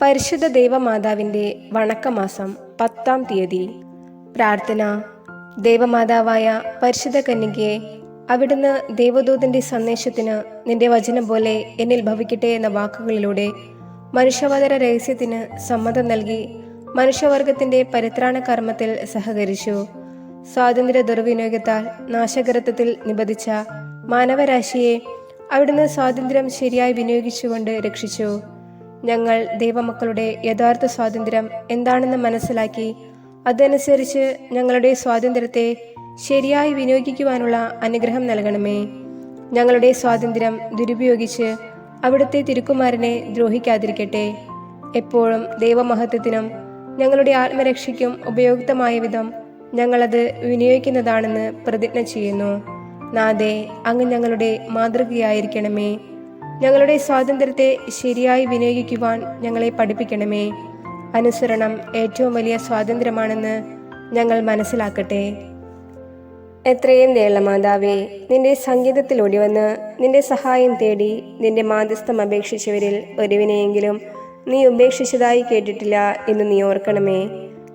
പരിശുദ്ധ ദേവമാതാവിൻ്റെ വണക്കമാസം 10-ാം തീയതി. പ്രാർത്ഥന. ദേവമാതാവായ പരിശുദ്ധ കന്യകയെ, അവിടുന്ന് ദേവദൂതന്റെ സന്ദേശത്തിന് നിന്റെ വചനം പോലെ എന്നിൽ ഭവിക്കട്ടെ എന്ന വാക്കുകളിലൂടെ മനുഷ്യാവതാര രഹസ്യത്തിന് സമ്മതം നൽകി മനുഷ്യവർഗത്തിന്റെ പരിത്രാണ കർമ്മത്തിൽ സഹകരിച്ചു. സ്വാതന്ത്ര്യ ദുർവിനിയോഗത്താൽ നാശകരത്വത്തിൽ നിബന്ധിച്ച മാനവരാശിയെ അവിടുന്ന് സ്വാതന്ത്ര്യം ശരിയായി വിനിയോഗിച്ചുകൊണ്ട് രക്ഷിച്ചു. ഞങ്ങൾ ദൈവമക്കളുടെ യഥാർത്ഥ സ്വാതന്ത്ര്യം എന്താണെന്ന് മനസ്സിലാക്കി അതനുസരിച്ച് ഞങ്ങളുടെ സ്വാതന്ത്ര്യത്തെ ശരിയായി വിനിയോഗിക്കുവാനുള്ള അനുഗ്രഹം നൽകണമേ. ഞങ്ങളുടെ സ്വാതന്ത്ര്യം ദുരുപയോഗിച്ച് അവിടുത്തെ തിരുക്കുമാരനെ ദ്രോഹിക്കാതിരിക്കട്ടെ. എപ്പോഴും ദൈവമഹത്വത്തിനും ഞങ്ങളുടെ ആത്മരക്ഷയ്ക്കും ഉപയുക്തമായ വിധം ഞങ്ങളത് വിനിയോഗിക്കുന്നതാണെന്ന് പ്രതിജ്ഞ ചെയ്യുന്നു. നാഥേ, അങ്ങ് ഞങ്ങളുടെ മാതൃകയായിരിക്കണമേ. ഞങ്ങളുടെ സ്വാതന്ത്ര്യത്തെ ശരിയായി വിനിയോഗിക്കുവാൻ ഞങ്ങളെ പഠിപ്പിക്കണമേ. അനുസരണം ഏറ്റവും വലിയ സ്വാതന്ത്ര്യമാണെന്ന് ഞങ്ങൾ മനസ്സിലാക്കട്ടെ. എത്രയും ദയുള്ള മാതാവേ, നിന്റെ സംഗീതത്തിലൂടെ വന്ന് നിന്റെ സഹായം തേടി നിന്റെ മാധ്യസ്ഥം അപേക്ഷിച്ചവരിൽ ഒരുവിനെയെങ്കിലും നീ ഉപേക്ഷിച്ചതായി കേട്ടിട്ടില്ല എന്ന് നീ ഓർക്കണമേ.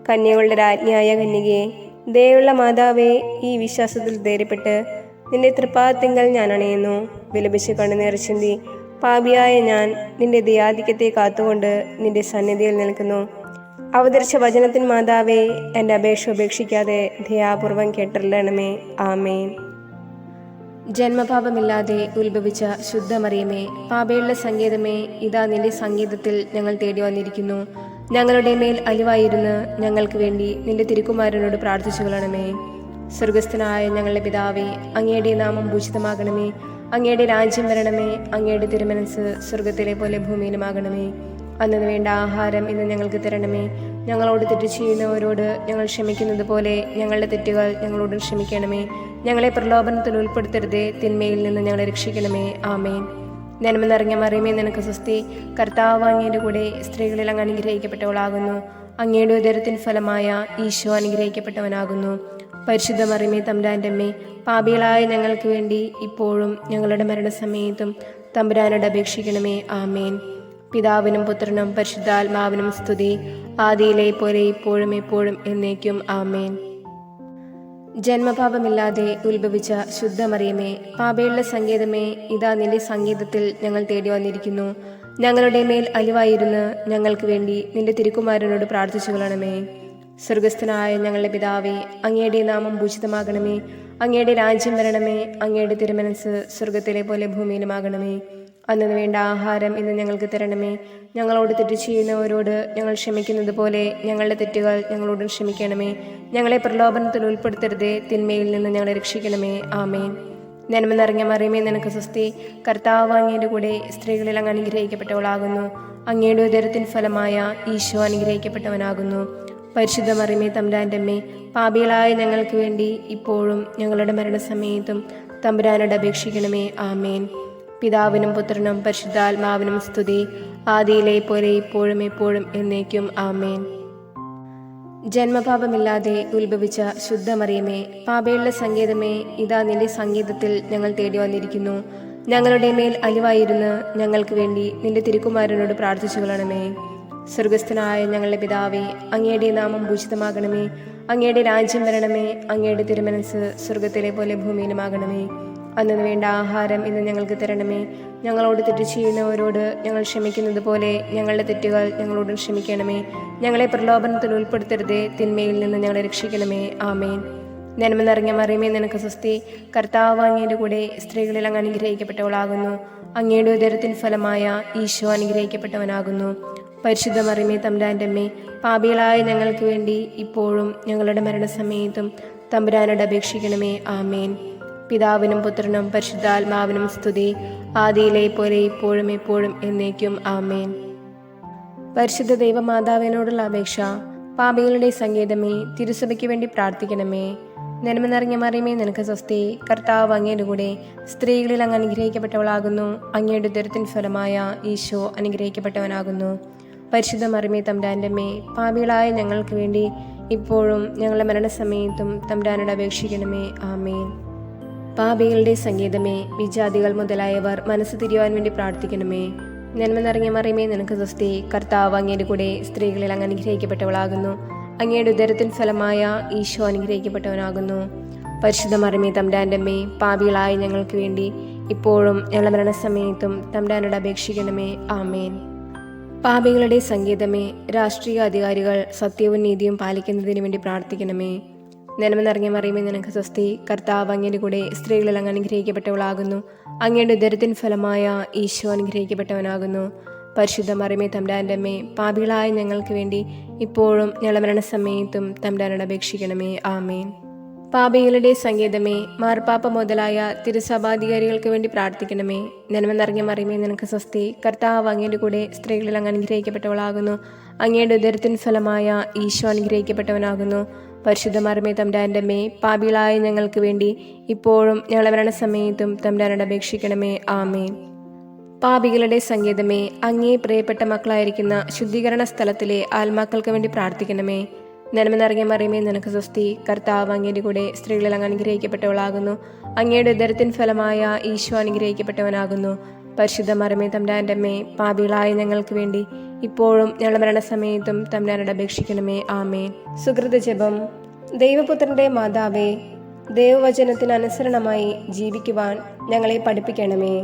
കന്യകളുടെ രാജ്ഞിയായ കന്യകയെ, ദയുള്ള മാതാവേ, ഈ വിശ്വാസത്തിൽ ധൈര്യപ്പെട്ട് നിന്റെ തൃപ്പാദത്തിങ്കൽ ഞാൻ അണയുന്നു. വിലപിച്ച് കണ്ണുനീർ ചിന്തി പാപിയായ ഞാൻ നിന്റെ ദയാധിക്യത്തെ കാത്തുകൊണ്ട് നിന്റെ സന്നിധിയിൽ നിൽക്കുന്നു. അവതരിച്ച വചനത്തിൻ മാതാവേ, എൻ്റെ അപേക്ഷ ഉപേക്ഷിക്കാതെ ദയാപൂർവം കേട്ടറിയണമേ. ആമേൻ. ജന്മപാപമില്ലാതെ ഉത്ഭവിച്ച ശുദ്ധമറിയമേ, പാപയുള്ള സങ്കേതമേ, ഇതാ നിന്റെ സംഗീതത്തിൽ ഞങ്ങൾ തേടി വന്നിരിക്കുന്നു. ഞങ്ങളുടെ മേൽ അലിവായിരുന്ന് ഞങ്ങൾക്ക് വേണ്ടി നിന്റെ തിരുക്കുമാരനോട് പ്രാർത്ഥിച്ചു കൊള്ളണമേ. സ്വർഗസ്ഥനായ ഞങ്ങളുടെ പിതാവേ, അങ്ങയുടെ നാമം പൂജിതമാകണമേ. അങ്ങയുടെ രാജ്യം വരണമേ. അങ്ങയുടെ തിരുമനസ് സ്വർഗത്തിലെ പോലെ ഭൂമിയിലുമാകണമേ. അന്നു വേണ്ട ആഹാരം ഇന്ന് ഞങ്ങൾക്ക് തരണമേ. ഞങ്ങളോട് തെറ്റ് ചെയ്യുന്നവരോട് ഞങ്ങൾ ക്ഷമിക്കുന്നത് പോലെ ഞങ്ങളുടെ തെറ്റുകൾ ഞങ്ങളോട് ക്ഷമിക്കണമേ. ഞങ്ങളെ പ്രലോഭനത്തിൽ ഉൾപ്പെടുത്തരുതേ, തിന്മയിൽ നിന്ന് ഞങ്ങളെ രക്ഷിക്കണമേ. ആമേൻ. നന്മ നിറഞ്ഞ മറിയമേ, നിനക്ക് സ്വസ്തി. കർത്താവ് അങ്ങയുടെ കൂടെ സ്ത്രീകളിൽ അങ്ങ് അനുഗ്രഹിക്കപ്പെട്ടവളാകുന്നു. അങ്ങയുടെ ഉദരത്തിൻ ഫലമായ ഈശോ അനുഗ്രഹിക്കപ്പെട്ടവനാകുന്നു. പരിശുദ്ധ മറിയമേ, തമ്പുരാന്റെ അമ്മേ, പാപികളായ ഞങ്ങൾക്ക് വേണ്ടി ഇപ്പോഴും ഞങ്ങളുടെ മരണസമയത്തും തമ്പുരാനോട് അപേക്ഷിക്കണമേ. ആമേൻ. പിതാവിനും പുത്രനും പരിശുദ്ധാത്മാവിനും സ്തുതി, ആദിയിലെ പോലെ ഇപ്പോഴും എപ്പോഴും എന്നേക്കും. ആമേൻ. ജന്മപാപമില്ലാതെ ഉത്ഭവിച്ച ശുദ്ധമറിയമേ, പാപയുള്ള സങ്കേതമേ, ഇതാ നിന്റെ സംഗീതത്തിൽ ഞങ്ങൾ തേടി വന്നിരിക്കുന്നു. ഞങ്ങളുടെ മേൽ അലിവായിരുന്ന് ഞങ്ങൾക്ക് വേണ്ടി നിന്റെ തിരുക്കുമാരനോട് പ്രാർത്ഥിച്ചു കൊള്ളണമേ. സ്വർഗസ്ഥനായ ഞങ്ങളുടെ പിതാവേ, അങ്ങയുടെ നാമം പൂജിതമാകണമേ. അങ്ങയുടെ രാജ്യം വരണമേ. അങ്ങയുടെ തിരുമനസ് സ്വർഗത്തിലെ പോലെ ഭൂമിയിലുമാകണമേ. അന്നു വേണ്ട ആഹാരം ഇന്ന് ഞങ്ങൾക്ക് തരണമേ. ഞങ്ങളോട് തെറ്റ് ചെയ്യുന്നവരോട് ഞങ്ങൾ ക്ഷമിക്കുന്നത് പോലെ ഞങ്ങളുടെ തെറ്റുകൾ ഞങ്ങളോട് ക്ഷമിക്കണമേ. ഞങ്ങളെ പ്രലോഭനത്തിൽ ഉൾപ്പെടുത്തരുതേ, തിന്മയിൽ നിന്ന് ഞങ്ങളെ രക്ഷിക്കണമേ. ആമേൻ. നന്മ നിറഞ്ഞ മറിയമേ, നിനക്ക് സ്വസ്തി. കർത്താവ് അങ്ങയുടെ കൂടെ സ്ത്രീകളിൽ അങ്ങ് അനുഗ്രഹിക്കപ്പെട്ടവളാകുന്നു. അങ്ങയുടെ ഉദരത്തിൻ ഫലമായ ഈശോ അനുഗ്രഹിക്കപ്പെട്ടവനാകുന്നു. പരിശുദ്ധ മറിയമേ, തമ്പുരാന്റെ അമ്മേ, പാപികളായ ഞങ്ങൾക്ക് വേണ്ടി ഇപ്പോഴും ഞങ്ങളുടെ മരണസമയത്തും തമ്പുരാനോട് അപേക്ഷിക്കണമേ. ആമേൻ. പിതാവിനും പുത്രനും പരിശുദ്ധാത്മാവിനും സ്തുതി, ആദിയിലെ പോലെ ഇപ്പോഴും എപ്പോഴും എന്നേക്കും. ആമേൻ. ജന്മപാപമില്ലാതെ ഉത്ഭവിച്ച ശുദ്ധമറിയമേ, പാപയുള്ള സങ്കേതമേ, ഇതാ നിന്റെ സംഗീതത്തിൽ ഞങ്ങൾ തേടി വന്നിരിക്കുന്നു. ഞങ്ങളുടെ മേൽ അലിവായിരുന്ന് ഞങ്ങൾക്ക് വേണ്ടി നിന്റെ തിരുക്കുമാരനോട് പ്രാർത്ഥിച്ചു കൊള്ളണമേ. സ്വർഗസ്ഥനായ ഞങ്ങളുടെ പിതാവേ, അങ്ങയുടെ നാമം പൂജിതമാകണമേ. അങ്ങയുടെ രാജ്യം വരണമേ. അങ്ങയുടെ തിരുമനസ് സ്വർഗത്തിലെ പോലെ ഭൂമിയിലുമാകണമേ. അന്നു വേണ്ട ആഹാരം ഇന്ന് ഞങ്ങൾക്ക് തരണമേ. ഞങ്ങളോട് തെറ്റ് ചെയ്യുന്നവരോട് ഞങ്ങൾ ക്ഷമിക്കുന്നത് പോലെ ഞങ്ങളുടെ തെറ്റുകൾ ഞങ്ങളോട് ക്ഷമിക്കണമേ. ഞങ്ങളെ പ്രലോഭനത്തിൽ ഉൾപ്പെടുത്തരുതേ, തിന്മയിൽ നിന്ന് ഞങ്ങളെ രക്ഷിക്കണമേ. ആമേൻ. നന്മ നിറഞ്ഞ മറിയമേ, നിനക്ക് സ്വസ്തി. കർത്താവ് അങ്ങയുടെ കൂടെ സ്ത്രീകളിൽ അങ്ങ് അനുഗ്രഹിക്കപ്പെട്ടവളാകുന്നു. അങ്ങയുടെ ഉദരത്തിൻ ഫലമായ ഈശോ അനുഗ്രഹിക്കപ്പെട്ടവനാകുന്നു. പരിശുദ്ധ മറിയമേ, തമ്പുരാന്റെ അമ്മേ, പാപികളായ ഞങ്ങൾക്ക് വേണ്ടി ഇപ്പോഴും ഞങ്ങളുടെ മരണസമയത്തും തമ്പുരാനോട് അപേക്ഷിക്കണമേ. ആമേൻ. പിതാവിനും പുത്രനും പരിശുദ്ധാത്മാവിനും സ്തുതി, ആദിയിലെ പോലെ ഇപ്പോഴും എപ്പോഴും എന്നേക്കും. ആമേൻ. പരിശുദ്ധ ദൈവമാതാവിനോടുള്ള അപേക്ഷ. പാപികളുടെ സങ്കേതമേ, തിരുസഭയ്ക്ക് വേണ്ടി പ്രാർത്ഥിക്കണമേ. നന്മ നിറഞ്ഞ മറിയമേ, നിനക്ക് സ്വസ്തി. കർത്താവ് അങ്ങയുടെ കൂടെ സ്ത്രീകളിൽ അങ്ങ് അനുഗ്രഹിക്കപ്പെട്ടവളാകുന്നു. അങ്ങയുടെ ഉദരത്തിൻ ഫലമായ ഈശോ അനുഗ്രഹിക്കപ്പെട്ടവനാകുന്നു. പരിശുദ്ധ മറിയമേ, തമ്പുരാന്റെ അമ്മേ, പാപികളായ ഞങ്ങൾക്ക് വേണ്ടി ഇപ്പോഴും ഞങ്ങളുടെ മരണസമയത്തും തമ്പുരാനോട് അപേക്ഷിക്കണമേ. ആമേൻ. പാപികളുടെ സംഗീതമേ, വിജാതികൾ മുതലായവർ മനസ്സ് തിരിയുവാൻ വേണ്ടി പ്രാർത്ഥിക്കണമേ. നന്മ നിറഞ്ഞ മറിയമേ, നിനക്ക് സ്വസ്തി. കർത്താവ് അങ്ങയുടെ കൂടെ സ്ത്രീകളിൽ അങ്ങ് അനുഗ്രഹിക്കപ്പെട്ടവളാകുന്നു. അങ്ങയുടെ ഉദരത്തിൻ ഫലമായ ഈശോ അനുഗ്രഹിക്കപ്പെട്ടവനാകുന്നു. പരിശുദ്ധ മറിയമേ, തമ്പുരാന്റെ അമ്മേ, പാപികളായ ഞങ്ങൾക്ക് വേണ്ടി ഇപ്പോഴും ഞങ്ങളുടെ മരണസമയത്തും തമ്പുരാനോട് അപേക്ഷിക്കണമേ. ആമേൻ. പാപികളുടെ സങ്കേതമേ, രാഷ്ട്രീയ അധികാരികൾ സത്യവും നീതിയും പാലിക്കുന്നതിന് വേണ്ടി പ്രാർത്ഥിക്കണമേ. നന്മ നിറഞ്ഞ മറിയമേ, നിനക്ക് സ്വസ്തി. കർത്താവ് അങ്ങയുടെ കൂടെ സ്ത്രീകളിൽ അങ്ങ് അനുഗ്രഹിക്കപ്പെട്ടവളാകുന്നു. അങ്ങയുടെ ഉദരത്തിൻ ഫലമായ ഈശോ അനുഗ്രഹിക്കപ്പെട്ടവനാകുന്നു. പരിശുദ്ധ മറിയമേ, തമ്പുരാന്റെ അമ്മേ, പാപികളായ ഞങ്ങൾക്ക് വേണ്ടി ഇപ്പോഴും ഞങ്ങളുടെ മരണസമയത്തും തമ്പുരാനോട് അപേക്ഷിക്കണമേ. ആമേൻ. പാപികളുടെ സങ്കേതമേ, മാർപ്പാപ്പ മുതലായ തിരുസഭാധികാരികൾക്ക് വേണ്ടി പ്രാർത്ഥിക്കണമേ. നന്മ നിറഞ്ഞ മറിയമേ, നിനക്ക് സ്വസ്തി. കർത്താവ് അങ്ങയുടെ കൂടെ സ്ത്രീകളിൽ അങ്ങ് അനുഗ്രഹിക്കപ്പെട്ടവളാകുന്നു. അങ്ങയുടെ ഉദരത്തിൻ ഫലമായ ഈശോ അനുഗ്രഹിക്കപ്പെട്ടവനാകുന്നു. പരിശുദ്ധ മറിയമേ, തമ്പുരാന്റെ അമ്മേ, പാപികളായ ഞങ്ങൾക്ക് വേണ്ടി ഇപ്പോഴും ഞങ്ങളുടെ മരണസമയത്തും തമ്പുരാനോട് അപേക്ഷിക്കണമേ. ആമേൻ. പാപികളുടെ സങ്കേതമേ, അങ്ങേ പ്രിയപ്പെട്ട മക്കളായിരിക്കുന്ന ശുദ്ധീകരണ സ്ഥലത്തിലെ ആത്മാക്കൾക്ക് വേണ്ടി പ്രാർത്ഥിക്കണമേ. നന്മ നിറഞ്ഞ മറിയമേ, നിനക്ക് സ്വസ്തി. കർത്താവ് അങ്ങയുടെ കൂടെ സ്ത്രീകളിൽ അങ്ങ് അനുഗ്രഹിക്കപ്പെട്ടവളാകുന്നു. അങ്ങയുടെ ഉദരത്തിൻ ഫലമായ ഈശോ അനുഗ്രഹിക്കപ്പെട്ടവനാകുന്നു. പരിശുദ്ധ മറിയമേ, തമ്പുരാന്റെ അമ്മേ, പാപികളായ ഞങ്ങൾക്ക് വേണ്ടി ഇപ്പോഴും ഞങ്ങളുടെ മരണസമയത്തും തമ്പുരാനോട് അപേക്ഷിക്കണമേ. ആമേൻ. സുകൃത ജപം. ദൈവപുത്രന്റെ മാതാവേ, ദൈവവചനത്തിന് അനുസരണമായി ജീവിക്കുവാൻ ഞങ്ങളെ പഠിപ്പിക്കണമേ.